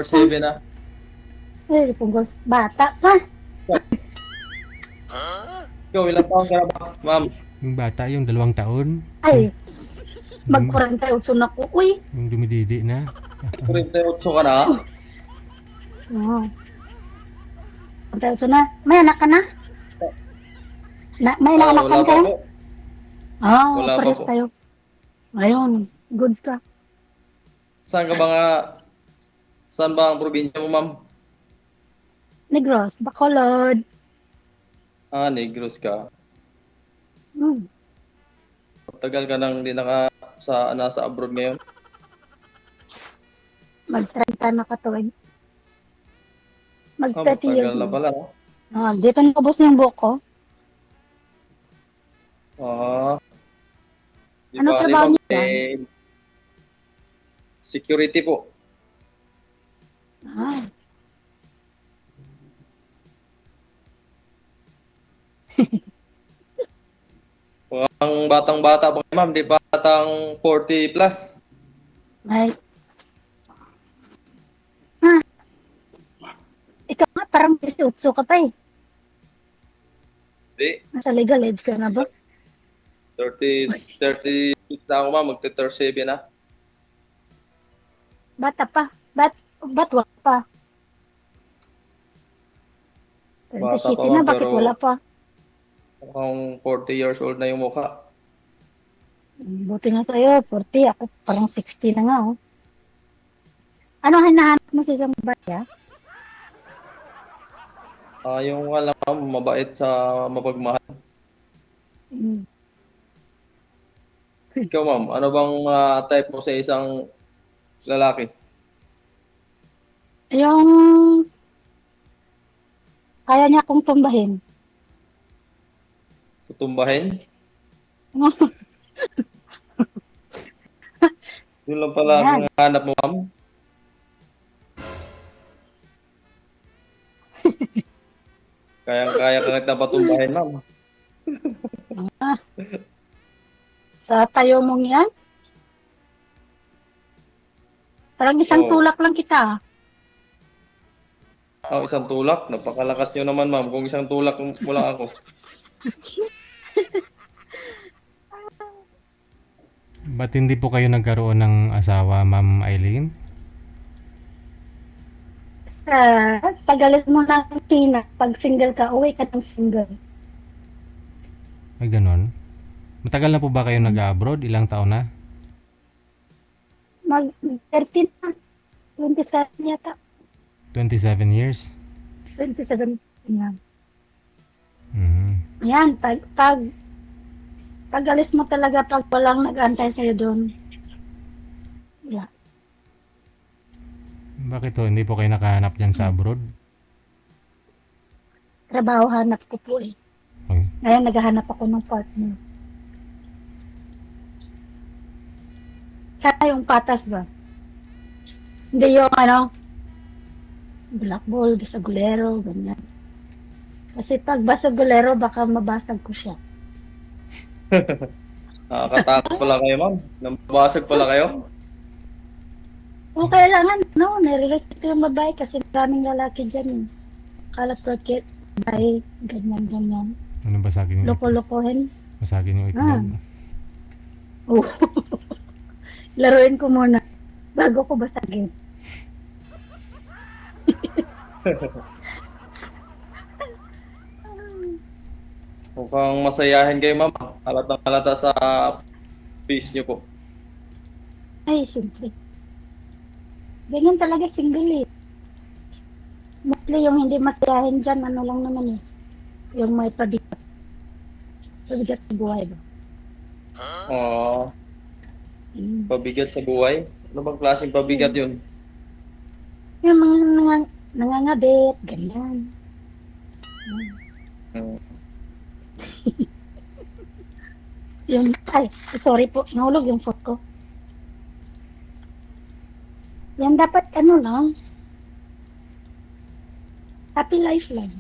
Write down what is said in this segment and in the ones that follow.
7 na. Eh, punggol. Bata pa. Ikaw, ilang taon ka na ba, ma'am? Yung bata, yung 2 taon. Ay, Yung, mag-48 na ko. Uy. yung dumididi na. 48 ka na? Oo. 48 na. May anak ka na? May Ah, anak wala ka pa kayo? po. Ah, Wala pa pares po. tayo. Ayun. Good stuff. Saan ka ba nga? Saan ba ang probinsya mo, ma'am? Negros, Bacolod. Ah, Negros ka. Hmm. Tagal ka nang di nasa abroad ngayon. Mag-30 na katuwid. Ah, Mag-30 years matagal na na. pala, no? Ah, dito nakabos na yung buhok ko. Ah, di Ano ba, trabaho ma'am? niyo dyan? Security po. Ah. Ang batang-bata pa, ma'am. Di batang 40 plus. Ay. Ah, ikaw nga parang 18 ka pa eh. Di, Nasa legal age ka na ba? 36 na ako, ma'am. Magte-37 na. Bata pa. Ba't wala pa? Bata 27 pa, na, ma'am. bakit wala Pero pa? mukhang 40 years old na yung mukha. Buti nga sa'yo, 40. Ako parang 60 na nga oh. Ano hinahanap mo sa isang barya? Ah, yung alam, ma'am, mabait sa mapagmahal. Hmm. Ikaw, ma'am, ano bang type mo sa isang lalaki? Yung kaya niya akong tumbahin. Tutumbahin? Yun lang pala Yan. ang hanap mo, ma'am. Kayang-kaya ka kita patumbahin, ma'am. Ah, sa tayo mong yan, parang isang Oh, tulak lang kita. isang tulak. Napakalakas nyo naman, ma'am. Kung isang tulak mo lang ako. Ba't hindi po kayo nagkaroon ng asawa, Ma'am Eileen? Sa tagalit mo ng Pinas, pag single ka, uwi ka ng single. Ay, ganon. Matagal na po ba kayo nag-abroad? Ilang taon na? Mag 13 na, 27 yata. 27 years? 27 yan. Mhm. Yan, pag alis mo talaga pag walang nag-antay sa'yo doon. Yeah. Bakit to? Hindi po kayo nakahanap dyan sa abroad? Trabaho hanap ko po eh. Ay, Ngayon naghahanap ako ng partner. Sana yung patas ba? Hindi yung ano, black ball, basagulero, ganyan. Kasi pag basagulero, baka mabasag ko siya. Nakakatakot pala kayo, ma'am. Nambabasag pala kayo. O kailangan, no, nare-respeto yung babae kasi maraming lalaki dyan. Kalat porket, babae, ganyan. ano basagin yung itlog? Loko-lokohin. Basagin yung itlog. Oh. Laruin ko muna bago ko basagin. Mukhang masayahin kayo, ma'am. Halatang halata sa face niyo po. Ay, syempre. Ganyan talaga single eh. Mostly yung hindi masayahin dyan, ano lang naman eh. Yung may pabigat. Pabigat sa buhay ba? Oh, Mm. pabigat sa buhay. Ano bang klaseng pabigat yun? Yung mga nangangabit, ganyan. Hmm. Yung, ay, sorry po, nahulog yung phone ko. Yan dapat ano lang, happy life lang.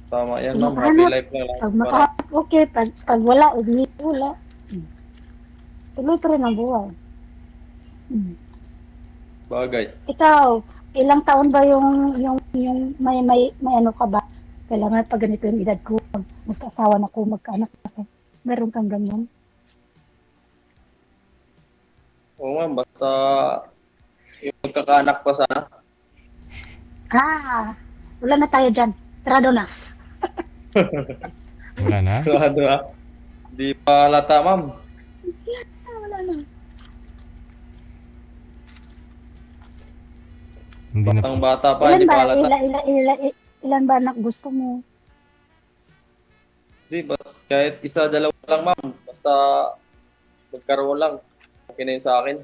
Tama yan, Pag ma'am. Happy makahanap, life lang. pag Para makahanap, okay. Pag wala, ugli, wala. Tuloy pa rin ang buhay. Bagay. Ikaw, ilang taon ba yung may ano ka ba? Kailangan pag ganito yung edad ko, magkaasawa na ko, magkaanak na ko. Meron kang ganyan? Oo ma'am, basta yung magkakaanak pa sana. Ah, wala na tayo dyan. Sarado na. Wala na? Sigurado Di pa halata ma'am. Wala na. Hindi na Batang bata pa, Ilan hindi ba? pa halata. Ilan ba anak gusto mo? Di, kahit isa, dalawa lang ma'am. Basta magkaroon lang. Okay na yun sa akin.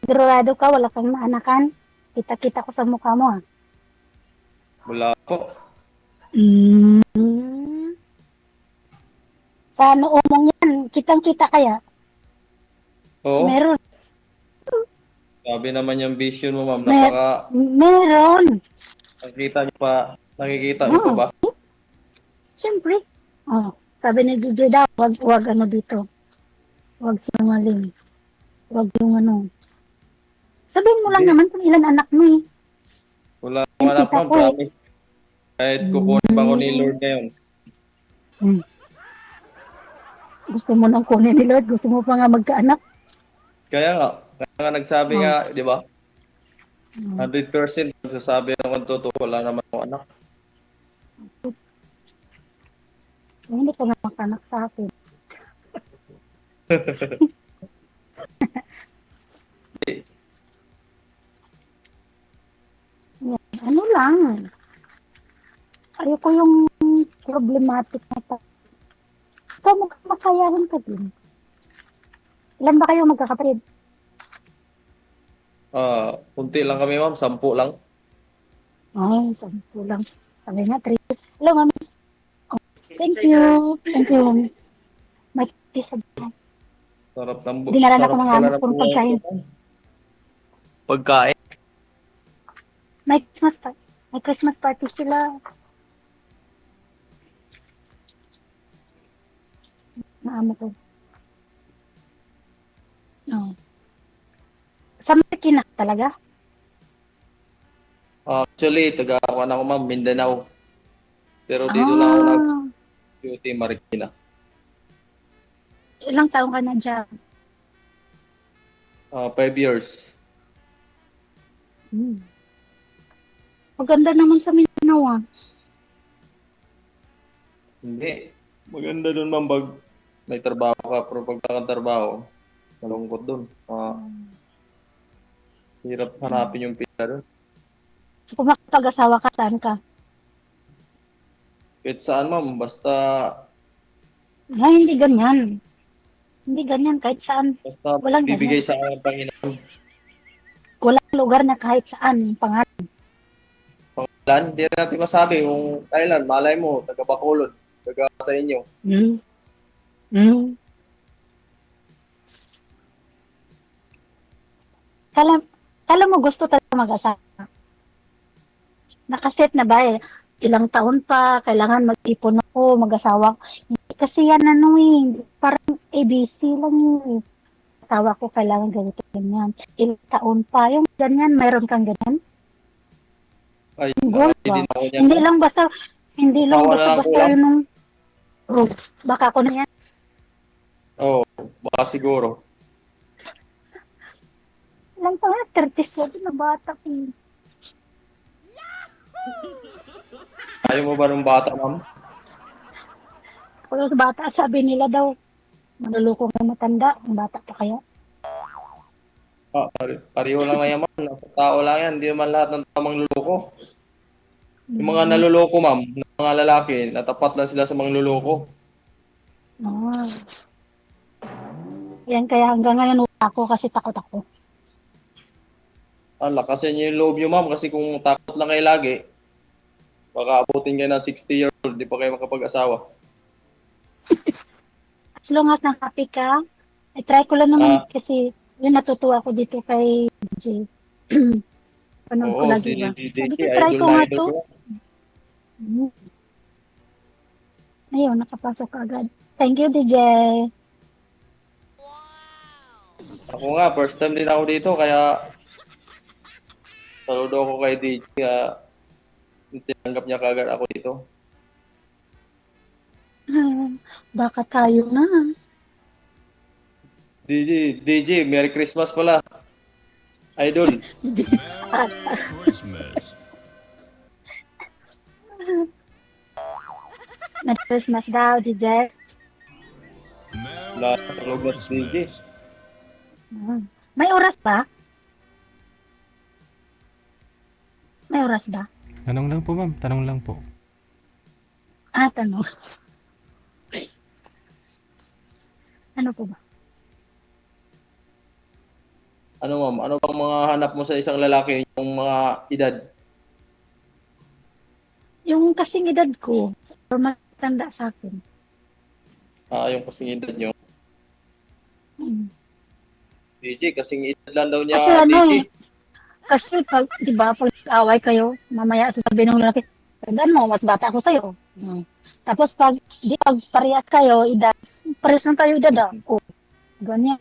Sigurado ka, wala kang maanakan? Kita-kita ko sa mukha mo, ah. Wala po. Mm. Sa noo mong yan, kitang-kita kaya? Oo. Meron. Sabi naman yung vision mo ma'am. Mer meron. Nakikita niyo pa Oh, ba? siyempre. Oh, sabi ni DJ daw, wag ano dito. Wag sinungaling. Wag yung ano. Sabihin mo lang Hindi. naman kung ilan anak mo eh. Wala akong anak Kita ma'am, ko eh. promise. Kahit kukunin pa ko ni Lord ngayon. Hmm. Gusto mo nang kunin ni Lord, gusto mo pa nga magkaanak. Kaya nga nagsabi Oh. nga, di ba? Hmm. 100% nagsasabi ako totoo, wala naman akong anak. Hindi ka nga magkaanak sa akin. Yan. Ano lang. Ayoko yung problematic na to. Ikaw makayahin ka din. Ilan ba kayo magkakapatid? Kunti lang kami ma'am, 10 lang. Ay, 10 lang. Sabi nga, 3. Hello, mami. Oh, thank you. Thank you, mami. May kiss. Dinala na ko Sarap mga pala anak ng kong buhay pagkain. ko. Pagkain. May Christmas party sila. Naamo ko. Oh. Sa Marikina talaga? Actually, taga-Kawan ako ma'am, Mindanao. Pero dito lang ako Ah, nag-duty Marikina. ilang taong ka na dyan? 5 years. Hmm. Maganda naman sa Mindanao, ah. Hindi. Maganda doon ma'am, pag may trabaho ka, pero pag wala kang trabaho, malungkot doon. Hirap hanapin yung pila doon. So, kung makapag-asawa ka, saan ka? Kahit saan ma'am, basta Ay, hindi ganyan. Hindi ganyan, kahit saan. Walang ganyan. bibigay sa akin ng Panginoon. Walang lugar na kahit saan. Pangalan. Pangalan, hindi natin masabi kung kailan, malay mo, taga Bacolod, taga sa inyo. Hmm. Hmm. Kala, kala mo gusto talaga mag-asawa. Nakaset na ba eh? Ilang taon pa, kailangan mag-ipon ako, mag-asawa. Hindi kasi yan ano eh, parang ABC lang yun eh. Asawa ko kailangan ganito ganyan. Ilang taon pa, yung ganyan, mayroon kang ganyan. Ay, Goal hindi ba? na ako niyan. Hindi lang basta, hindi lang Asawa na lang basta-basta kulang. yun nung, oh, baka ako na yan. Oo, baka siguro. Ilang pa nga, 37 na bata ko. Ayaw mo ba ng bata, ma'am? Kung bata, sabi nila daw, manluloko ng matanda, ang bata pa kaya. Pareho lang na yan, ma'am. Nasa tao lang yan. Hindi naman lahat ng tamang luloko. Yung mga naluloko, ma'am, ng mga lalaki, natapat lang sila sa mga luloko. Ah. Yan kaya hanggang ngayon wala ako kasi takot ako. Lakasin niyo yung loob niyo, ma'am, kasi kung takot lang kayo lagi, baka abutin kayo ng 60 years old, di pa kayo makapag-asawa. As long as nang-happy ka, try ko lang naman kasi yun natutuwa ko dito kay DJ. Panood ko Oo, lagi si ba? DJ, Sabi ko, try ko idol na nga idol to. ko. Hmm. Ayun, nakapasok agad. Thank you, DJ. Ako nga, first time din ako dito, kaya Saludo ako kay DJ, tinanggap niya kaagad ako dito. Baka tayo na. DJ, Merry Christmas pala. Idol. Christmas. Merry Christmas daw, DJ. Lahat ng lugar sa DJ. May oras ba? May oras ba? Tanong lang po, ma'am. Tanong lang po. Tanong. Ano po ba? Ano ma'am, ano bang mga hanap mo sa isang lalaki, yung mga edad? Yung kasing edad ko, or matanda sa akin. Yung kasing edad niyo. Hmm. DJ, kasing edad lang daw niya, Kasi ano DJ. Kasi pag, di ba, pag away kayo, mamaya sasabihin ng lalaki, tandaan mo, mas bata ako sa'yo. Tapos pag parehas kayo, edad, parehas lang tayo edad. Ganyan.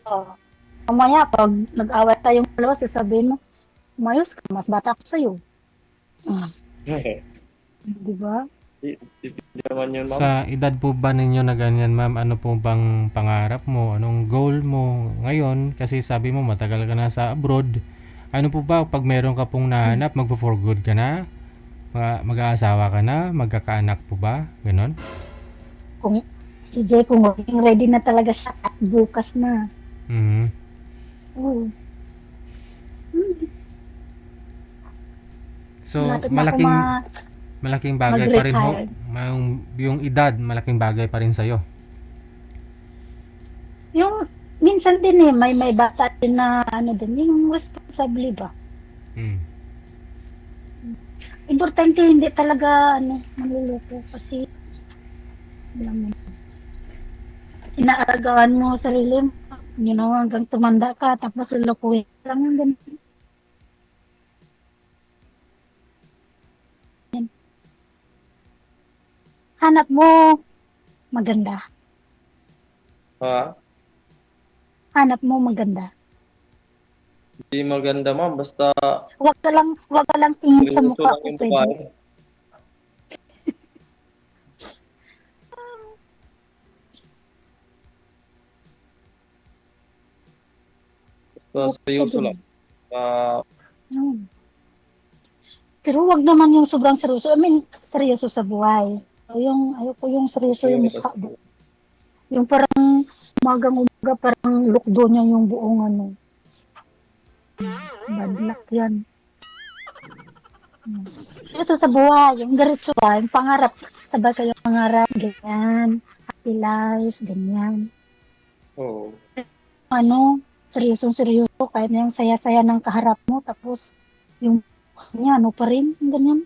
Mamaya, pag nag-away tayong dalawa, sasabihin mo, mayos ka, mas bata ako sa'yo. Di ba? Hindi naman yun, ma'am. Sa edad po ba ninyo na ganyan, ma'am, ano po bang pangarap mo? Anong goal mo ngayon? Kasi sabi mo matagal ka na sa abroad. Ano po ba pag meron ka pong nahanap, magfo-for good ka na? Mag-aasawa ka na? Magkakaanak po ba? Ganon? Kung, DJ, kung ready na talaga siya at bukas na. Mhm. Oo. So, Malapit na ako malaking bagay pa rin ho. mag-retire. Yung edad, malaking bagay pa rin sa'yo. Yung, minsan din may bata din na, yung responsable ba? Mm. Importante hindi talaga, manluloko kasi, alam mo, inaalagaan mo sarili mo, hanggang tumanda ka, tapos lulukuhin ka lang yung ganun. Hanap mo, maganda. Ha? Hanap mo, maganda. Hindi maganda, ma'am. Basta Huwag ka lang tingin sa seryoso mukha lang ko, yung pwede. babae. Basta seryoso lang. Hmm. Pero wag naman yung sobrang seryoso. I mean, seryoso sa buhay. Ayoko yung seryoso yung mukha. Yung parang umagang-umaga, parang lukdo niya yung buong bad luck yan. Seryoso sa buhay, yung diretso ba, yung pangarap, sabay kayo pangarap, ganyan, happy life, ganyan. Oo. Seryosong-seryoso, kahit na yung saya-saya ng kaharap mo, tapos yung niya, pa rin, ganyan.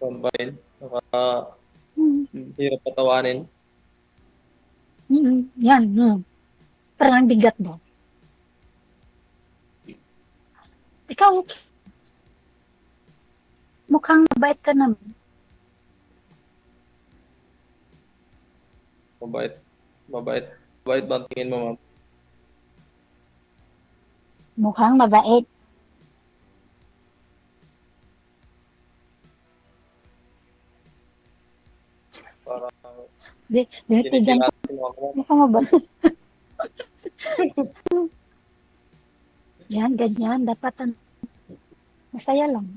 Pambahin. Hmm. Hirap patawanin. Yan. Parang bigat ba? Ikaw, mukhang mabait ka naman. Mabait. Mabait. Mabait ba ang tingin mo, ma'am? Mukhang mabait. Parang Binitigan ko. tinitilasin mo ako, ma'am. Mukhang mabait. Yan, ganyan. Dapat masaya lang.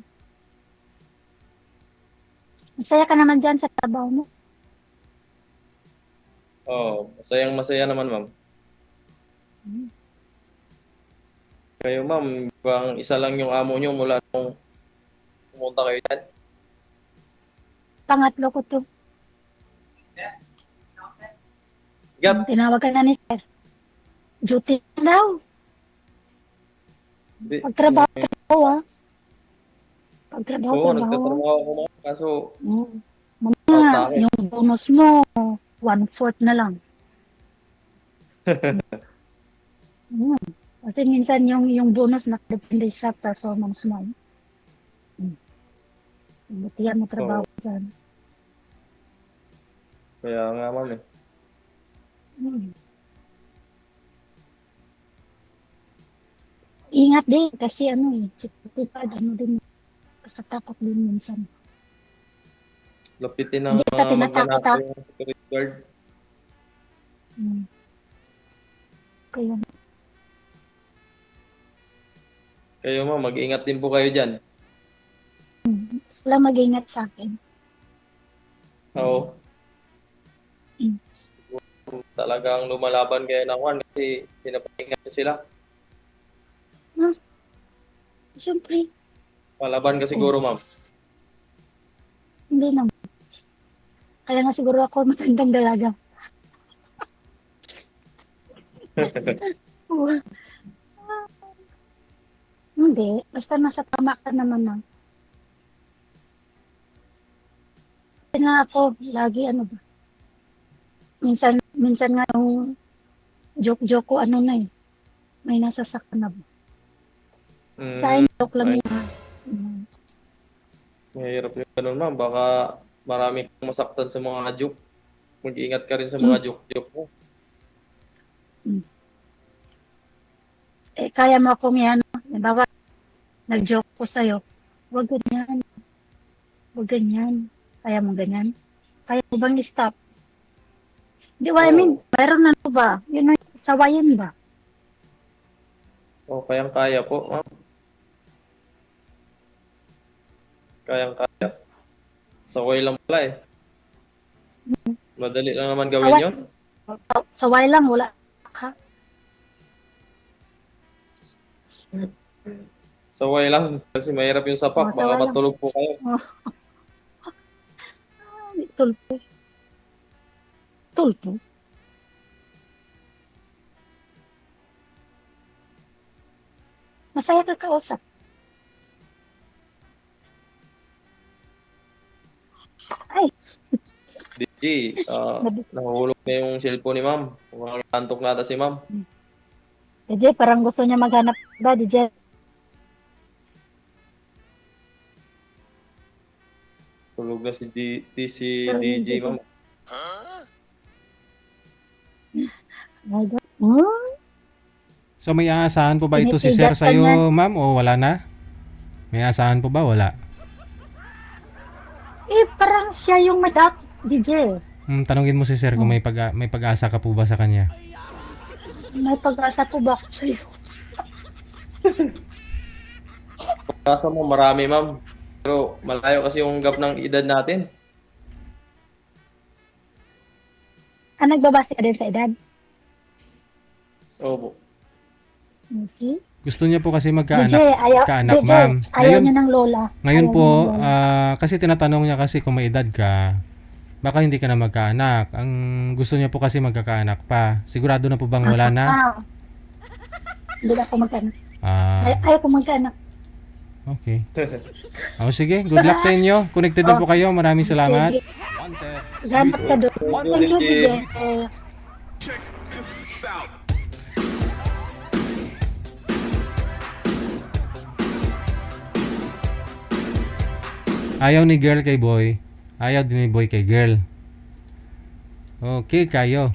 Masaya ka naman dyan sa trabaho mo. Oo. Masayang-masaya naman, ma'am. Kayo, ma'am, bang isa lang yung amo nyo mula nung pumunta kayo dyan? Pangatlo ko to. Gap. Tinawag ka na ni sir. Duty na daw. Hindi. Pagtrabaho, Pagtrabaho, Oo, trabaho. nagtatrabaho ako, ma'am. Kaso, out Mamaya, na ako. yung bonus mo, 1/4 na lang. Kasi minsan yung bonus nakadepende sa performance mo. Butihan mo trabaho dyan. Kaya nga, ma'am, eh. Ingat Ingat din kasi security guard, din, kakatakot din minsan. Lapitin ng Hindi ka mga tinatakot, magnanakaw yung security guard. Hmm. Kaya, Kayo ma'am, mag-ingat din po kayo dyan. sila mag-ingat sa akin. Oo. Mm. Talagang lumalaban kayo ng Juan kasi pinapahingat nyo sila. Siyempre, Palaban ka siguro ma'am. hindi naman. Kaya nga siguro ako matandang dalaga. Hindi, basta nasa tama ka naman na. Kaya nga ako, lagi ba. Minsan nga yung joke ko may nasasaktan na ba. Sa akin, joke lang Ay, yun. mahirap yung ganun ma'am. Baka marami kang masaktan sa mga joke. Mag-iingat ka rin sa mga joke mo. Kaya mo akong yan. Halimbawa, nag-joke ko sa'yo. Huwag ganyan. Huwag ganyan. Kaya mo ganyan. Kaya mo bang i-stop? Di ba, I mean, mayroon na ba? Yun ang sawayan ba? Kayang-kaya po ma'am. Kayang-kaya. Saway lang pala eh. Madali lang naman gawin yun. Saway lang, wala ka. Saway lang. Kasi mahirap yung sapak. Baka Saway lang. matulog po kayo. Tulpo. Tulpo. Masaya ka kausap. Ay, DJ, nahulog na yung cellphone ni ma'am. Mukhang nantok nata si ma'am. DJ, parang gusto niya maghanap ba, DJ? Tulog na si Pero DJ ma'am. My God. So may aasahan po ba ito si Tinitigat Sir ka sa'yo, ma'am, o wala na? May aasahan po ba? Wala. Parang siya yung madak, DJ. Tanungin mo si Sir kung may pag-asa ka po ba sa kanya. May pag-asa po ba ako sa'yo? Kasa mo marami ma'am. Pero malayo kasi yung gap ng edad natin. Nagbabase ka din sa edad? Opo. See? Gusto niya po kasi DJ, magkaanak, ma'am. Ayaw niya ng lola. Ngayon Ayaw po, niya ng lola. kasi tinatanong niya kasi kung may edad ka, baka hindi ka na magkaanak. Ang gusto niya po kasi magkakaanak pa. Sigurado na po bang wala na? Hindi na ako magkaanak. Ah, Ayaw ko magkaanak. okay. Sige, good luck sa inyo. Connected na po kayo. Maraming salamat. Sige. Ganap ka doon. Thank you, DJ. Ayaw ni girl kay boy. Ayaw din ni boy kay girl. Okay, kayo.